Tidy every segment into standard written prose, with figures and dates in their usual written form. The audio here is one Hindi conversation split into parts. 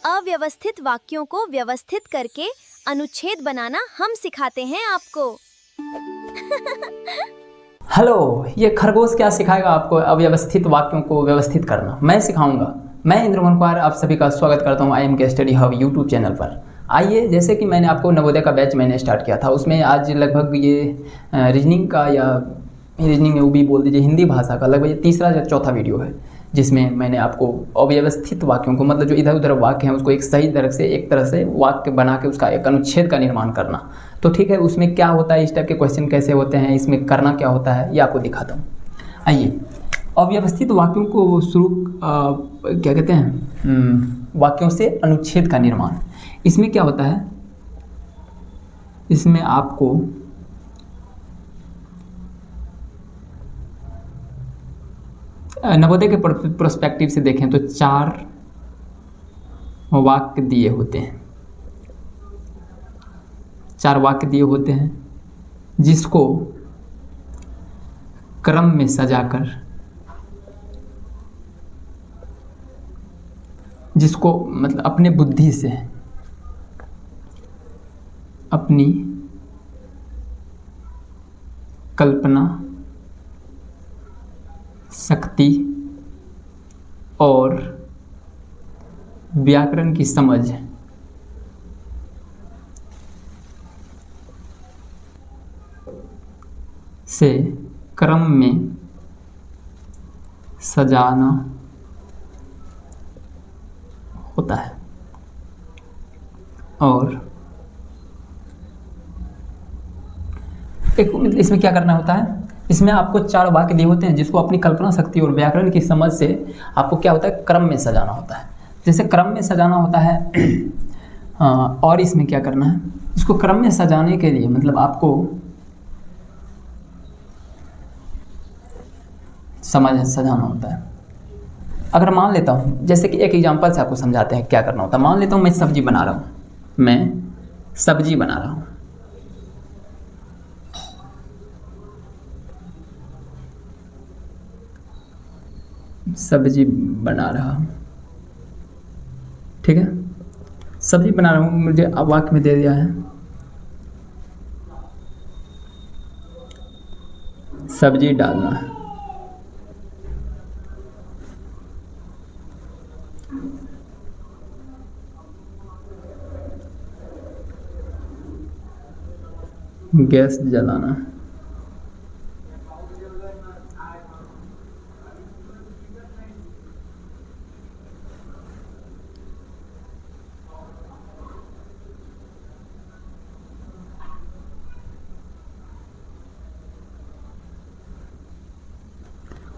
अव्यवस्थित वाक्यों को व्यवस्थित करके अनुच्छेद बनाना हम सिखाते हैं आपको। हेलो, ये खरगोश क्या सिखाएगा आपको अव्यवस्थित वाक्यों को व्यवस्थित करना? मैं सिखाऊंगा। मैं इंद्रमोहन कुमार आप सभी का स्वागत करता हूँ IMK study hub YouTube channel पर। आइए, जैसे कि मैंने आपको नवोदय का बैच मैंने स्टार्ट किया था, उसमें आज लगभग ये रीजनिंग का या रीजनिंग में वो भी बोल दीजिए हिंदी भाषा का लगभग ये तीसरा या चौथा वीडियो है, जिसमें मैंने आपको अव्यवस्थित वाक्यों को, मतलब जो इधर उधर वाक्य हैं उसको एक सही तरह से वाक्य बना के उसका एक अनुच्छेद का निर्माण करना। तो ठीक है, उसमें क्या होता है, इस टाइप के क्वेश्चन कैसे होते हैं, इसमें करना क्या होता है, ये आपको दिखाता हूँ। आइए, अव्यवस्थित वाक्यों को शुरू क्या कहते हैं, वाक्यों से अनुच्छेद का निर्माण। इसमें क्या होता है, इसमें आपको नवोदय के प्रोस्पेक्टिव से देखें तो 4 वाक्य दिए होते हैं, 4 वाक्य दिए होते हैं, जिसको क्रम में सजाकर, जिसको मतलब अपने बुद्धि से, अपनी कल्पना शक्ति और व्याकरण की समझ से क्रम में सजाना होता है। और एक इसमें क्या करना होता है, इसमें आपको 4 वाक्य दिए होते हैं, जिसको अपनी कल्पना शक्ति और व्याकरण की समझ से आपको क्या होता है, क्रम में सजाना होता है। जैसे क्रम में सजाना होता है और इसमें क्या करना है, इसको क्रम में सजाने के लिए मतलब आपको सजाना होता है। अगर मान लेता हूँ, जैसे कि एक एग्जांपल से आपको समझाते हैं क्या करना होता है। मान लेता हूँ मैं सब्जी बना रहा हूँ, सब्जी बना रहा हूँ, ठीक है। सब्जी बना रहा हूँ, मुझे वाक्य में दे दिया है सब्जी डालना है। गैस जलाना है।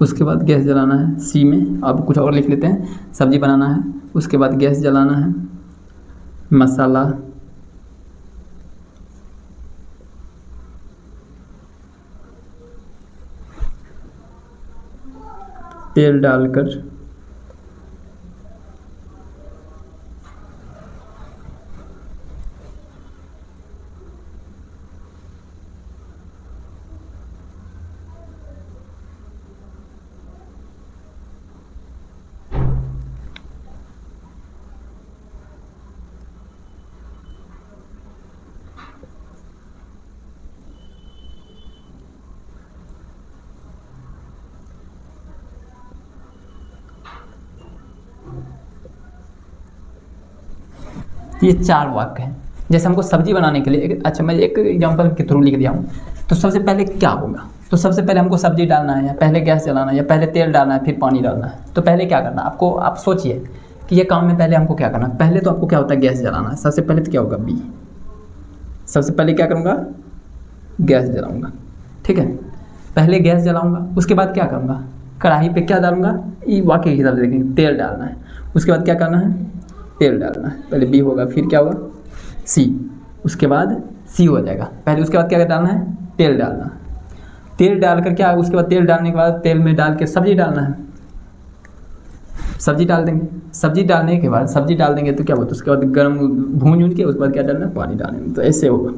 उसके बाद गैस जलाना है। सी में अब कुछ और लिख लेते हैं, सब्जी बनाना है, उसके बाद गैस जलाना है, मसाला तेल डालकर ये 4 वाक्य हैं। जैसे हमको सब्जी बनाने के लिए अच्छा मैं एक एग्जांपल के थ्रू लिख दिया हूँ। तो सबसे पहले क्या होगा, तो सबसे पहले हमको सब्जी डालना है, या पहले गैस जलाना है, या पहले तेल डालना है, फिर पानी डालना है। तो पहले क्या करना है आपको, आप सोचिए कि ये काम में पहले हमको क्या करना है। पहले तो आपको क्या होता है, गैस जलाना है। सबसे पहले तो क्या होगा, बी, सबसे पहले क्या करूँगा, गैस जलाऊँगा, ठीक है। पहले गैस जलाऊँगा, उसके बाद क्या करूँगा, कढ़ाई पे क्या डालूँगा, ये वाक्य के हिसाब से देखेंगे, तेल डालना है। उसके बाद क्या करना है, तेल डालना है। पहले बी होगा, फिर क्या होगा, सी, उसके बाद सी हो जाएगा। पहले उसके बाद क्या डालना है, तेल डालना है। तेल डालकर क्या, उसके बाद तेल डालने के बाद तेल में डाल के सब्जी डालना है, सब्जी डाल देंगे। सब्जी डालने के बाद सब्जी डाल देंगे तो क्या होता है, उसके बाद गर्म भून के उसके बाद क्या डालना है, पानी डालेंगे। तो ऐसे होगा।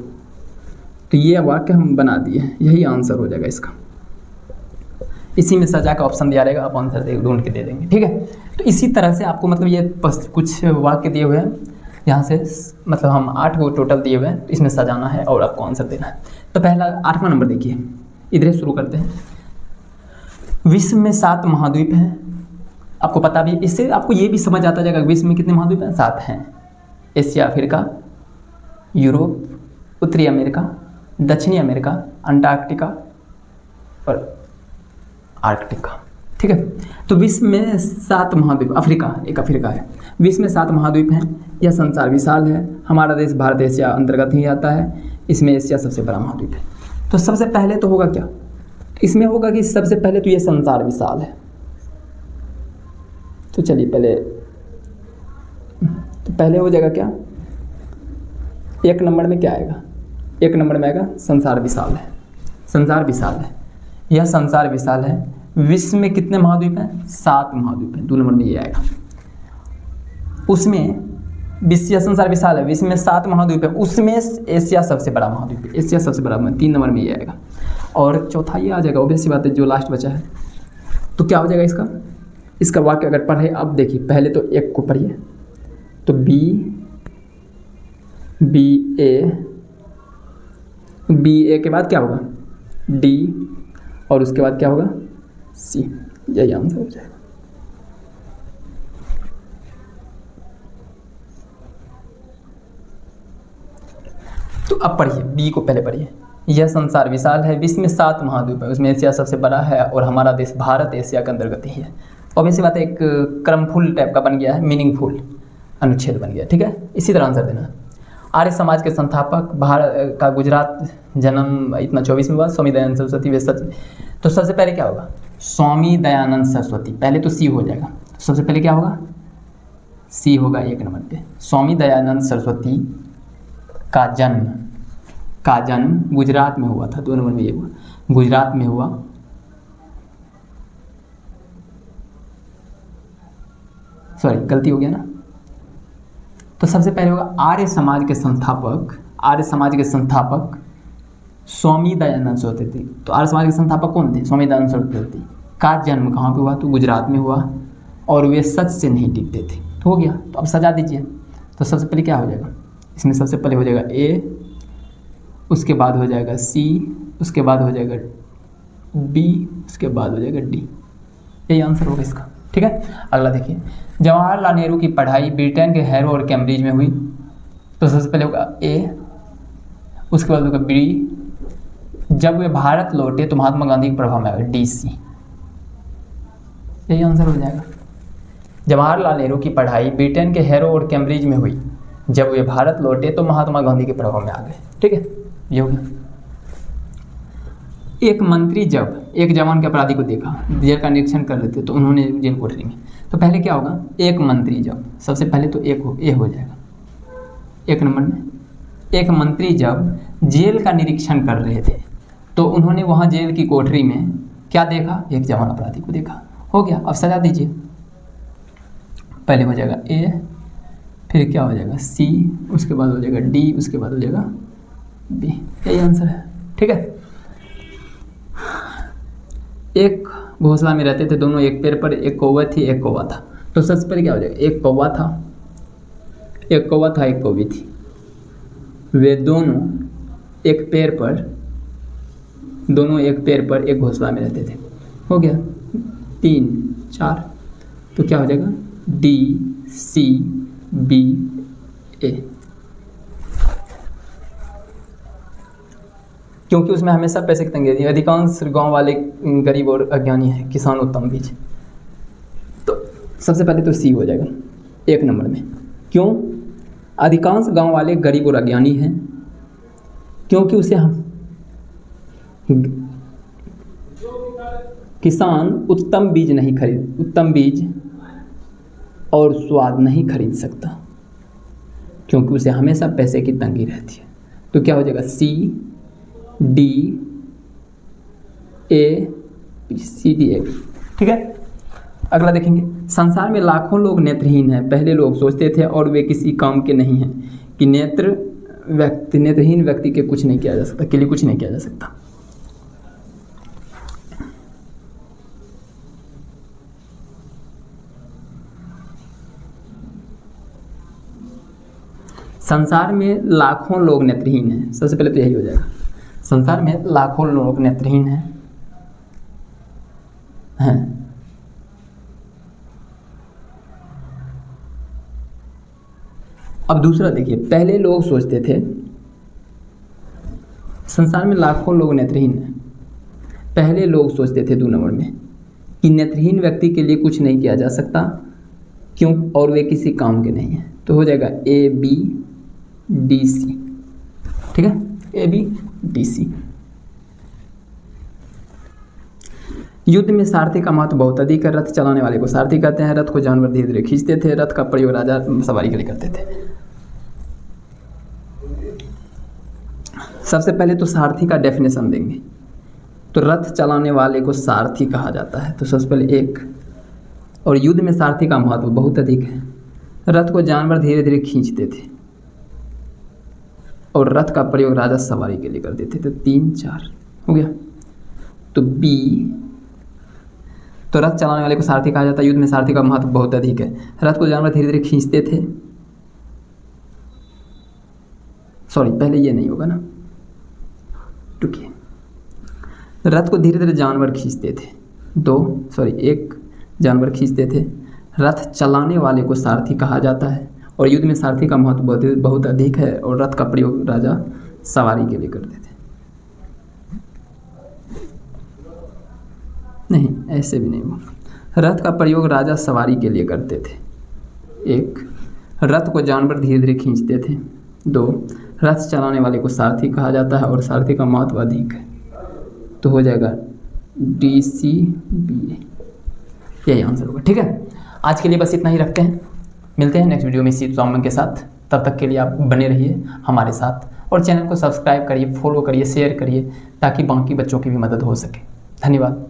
तो ये वाक्य हम बना दिए, यही आंसर हो जाएगा इसका। इसी में सजा का ऑप्शन दिया रहेगा, आप आंसर ढूंढ के दे देंगे, ठीक है। तो इसी तरह से आपको मतलब ये कुछ वाक्य दिए हुए हैं, यहाँ से मतलब हम 8 को टोटल दिए हुए हैं, तो इसमें सजाना है और आपको आंसर देना है। तो पहला 8वां नंबर देखिए, इधर शुरू करते हैं। विश्व में 7 महाद्वीप हैं, आपको पता भी, इससे आपको ये भी समझ आता जाएगा विश्व में कितने महाद्वीप हैं, 7 हैं। एशिया, अफ्रीका, यूरोप, उत्तरी अमेरिका, दक्षिणी अमेरिका, अंटार्कटिका और आर्कटिका, ठीक है। तो विश्व में 7 महाद्वीप, अफ्रीका है। विश्व में 7 महाद्वीप हैं, यह संसार विशाल है, हमारा देश भारत एशिया अंतर्गत ही आता है, इसमें एशिया सबसे बड़ा महाद्वीप है। तो सबसे पहले तो होगा क्या, इसमें होगा कि सबसे पहले तो ये संसार विशाल है। तो चलिए पहले हो जाएगा क्या, 1 नंबर में क्या आएगा, 1 नंबर में आएगा संसार विशाल है। संसार विशाल है, यह संसार विशाल है। विश्व में कितने महाद्वीप हैं, 7 महाद्वीप हैं, 2 नंबर में ये आएगा। उसमें विश्व, संसार विशाल है, विश्व में 7 महाद्वीप है, उसमें एशिया सबसे बड़ा महाद्वीप है, एशिया सबसे बड़ा, 3 नंबर में ये आएगा। और चौथा ये आ जाएगा, ऑब्वियस सी बात है, जो लास्ट बचा है। तो क्या हो जाएगा इसका वाक्य अगर पढ़े, अब देखिए पहले तो 1 को पढ़िए, तो बी ए के बाद क्या होगा, डी, और उसके बाद क्या होगा, सी, यही आंसर हो जाएगा। तो अब पढ़िए, बी को पहले पढ़िए। यह संसार विशाल है, विश्व में 7 महाद्वीप है, उसमें एशिया सबसे बड़ा है और हमारा देश भारत एशिया के अंतर्गत ही है। और वैसी बात है, एक क्रमफुल टाइप का बन गया है, मीनिंगफुल अनुच्छेद बन गया, ठीक है। इसी तरह आंसर देना। आर्य समाज के संस्थापक, भारत का गुजरात जन्म इतना 24 में हुआ, स्वामी दयानंद सरस्वती वे सच। तो सबसे पहले क्या होगा, स्वामी दयानंद सरस्वती, पहले तो सी हो जाएगा। तो सबसे पहले क्या होगा, सी होगा 1 नंबर पे। स्वामी दयानंद सरस्वती का जन्म गुजरात में हुआ था, 2 नंबर में ये हुआ, गुजरात में हुआ। सॉरी, गलती हो गया ना। तो सबसे पहले होगा आर्य समाज के संस्थापक स्वामी दयानंद सरस्वती। तो आर्य समाज के संस्थापक कौन थे, स्वामी दयानंद सरस्वती का जन्म कहाँ पे हुआ, तो गुजरात में हुआ, और वे सच से नहीं टिकते थे। तो हो गया, तो अब सजा दीजिए। तो सबसे पहले क्या हो जाएगा, इसमें सबसे पहले हो जाएगा ए, उसके बाद हो जाएगा सी, उसके बाद हो जाएगा बी, उसके बाद हो जाएगा डी। यही आंसर होगा इसका, ठीक है। अगला देखिए, जवाहरलाल नेहरू की पढ़ाई ब्रिटेन के हैरो और कैम्ब्रिज में हुई। तो सबसे पहले होगा ए, उसके बाद होगा बी, जब वे भारत लौटे तो महात्मा गांधी के प्रभाव में आएगा, डी सी। यही आंसर हो जाएगा। जवाहरलाल नेहरू की पढ़ाई ब्रिटेन के हैरो और कैम्ब्रिज में हुई, जब वे भारत लौटे तो महात्मा गांधी के प्रभाव में आ गए, ठीक है। ये हो गया। एक मंत्री जब एक जवान के अपराधी को देखा, जेल का निरीक्षण कर रहे थे, तो उन्होंने जेल कोठरी में, तो पहले क्या होगा, एक मंत्री जब, सबसे पहले तो ए हो जाएगा 1 नंबर में। एक मंत्री जब जेल का निरीक्षण कर रहे थे, तो उन्होंने वहाँ जेल की कोठरी में क्या देखा, एक जवान अपराधी को देखा। हो गया, अब सजा दीजिए। पहले हो जाएगा ए, फिर क्या हो जाएगा सी, उसके बाद हो जाएगा डी, उसके बाद हो जाएगा बी। यही आंसर है, ठीक है। एक घोंसला में रहते थे दोनों, एक पेड़ पर, एक कौवा थी, एक कौवा था। तो सबसे पहले क्या हो जाएगा, एक कौवा था, एक कौवी थी, वे दोनों एक पेड़ पर एक घोंसला में रहते थे। हो गया 3 4। तो क्या हो जाएगा डी सी बी ए, क्योंकि उसमें हमेशा पैसे की तंगी रहती है। अधिकांश गांव वाले गरीब और अज्ञानी हैं, किसान उत्तम बीज। तो सबसे पहले तो सी हो जाएगा 1 नंबर में। क्यों, अधिकांश गांव वाले गरीब और अज्ञानी हैं, क्योंकि उसे हम किसान उत्तम बीज और स्वाद नहीं खरीद सकता, क्योंकि उसे हमेशा पैसे की तंगी रहती है। तो क्या हो जाएगा C D A C D A, ठीक है। अगला देखेंगे, संसार में लाखों लोग नेत्रहीन हैं। पहले लोग सोचते थे और वे किसी काम के नहीं हैं कि नेत्रहीन व्यक्ति के कुछ नहीं किया जा सकता, के लिए कुछ नहीं किया जा सकता। संसार में लाखों लोग नेत्रहीन हैं, सबसे पहले तो यही हो जाएगा। संसार में लाखों लोग नेत्रहीन हैं। अब दूसरा देखिए, पहले लोग सोचते थे संसार में लाखों लोग नेत्रहीन हैं। पहले लोग सोचते थे 2 नंबर में कि नेत्रहीन व्यक्ति के लिए कुछ नहीं किया जा सकता, क्यों, और वे किसी काम के नहीं हैं। तो हो जाएगा ABDC, ठीक है, ABDC। युद्ध में सारथी का महत्व बहुत अधिक है। रथ चलाने वाले को सारथी कहते हैं। रथ को जानवर धीरे धीरे खींचते थे। रथ का प्रयोग राजा सवारी के लिए करते थे। सबसे पहले तो सारथी का डेफिनेशन देंगे। तो रथ चलाने वाले को सारथी कहा जाता है। तो सबसे पहले एक, और युद्ध में सारथी का महत्व बहुत अधिक है। रथ को जानवर धीरे धीरे खींचते थे और रथ का प्रयोग राजा सवारी के लिए करते थे। तो 3 4 हो गया। तो B, तो रथ चलाने वाले को सारथी कहा जाता है। युद्ध में सारथी का महत्व बहुत अधिक है। रथ को जानवर धीरे धीरे खींचते थे। सॉरी, पहले ये नहीं होगा ना, रुकिए। रथ को धीरे धीरे जानवर खींचते थे। 1 जानवर खींचते थे। रथ चलाने वाले को सारथी कहा जाता है और युद्ध में सारथी का महत्व बहुत अधिक है और रथ का प्रयोग राजा सवारी के लिए करते थे। नहीं, ऐसे भी नहीं होगा। रथ का प्रयोग राजा सवारी के लिए करते थे। 1, रथ को जानवर धीरे धीरे खींचते थे। 2, रथ चलाने वाले को सारथी कहा जाता है और सारथी का महत्व अधिक है। तो हो जाएगा DCBA, यही आंसर होगा। ठीक है, आज के लिए बस इतना ही रखते हैं। मिलते हैं नेक्स्ट वीडियो में इसी टॉपिक के साथ। तब तक के लिए आप बने रहिए हमारे साथ और चैनल को सब्सक्राइब करिए, फॉलो करिए, शेयर करिए, ताकि बाकी बच्चों की भी मदद हो सके। धन्यवाद।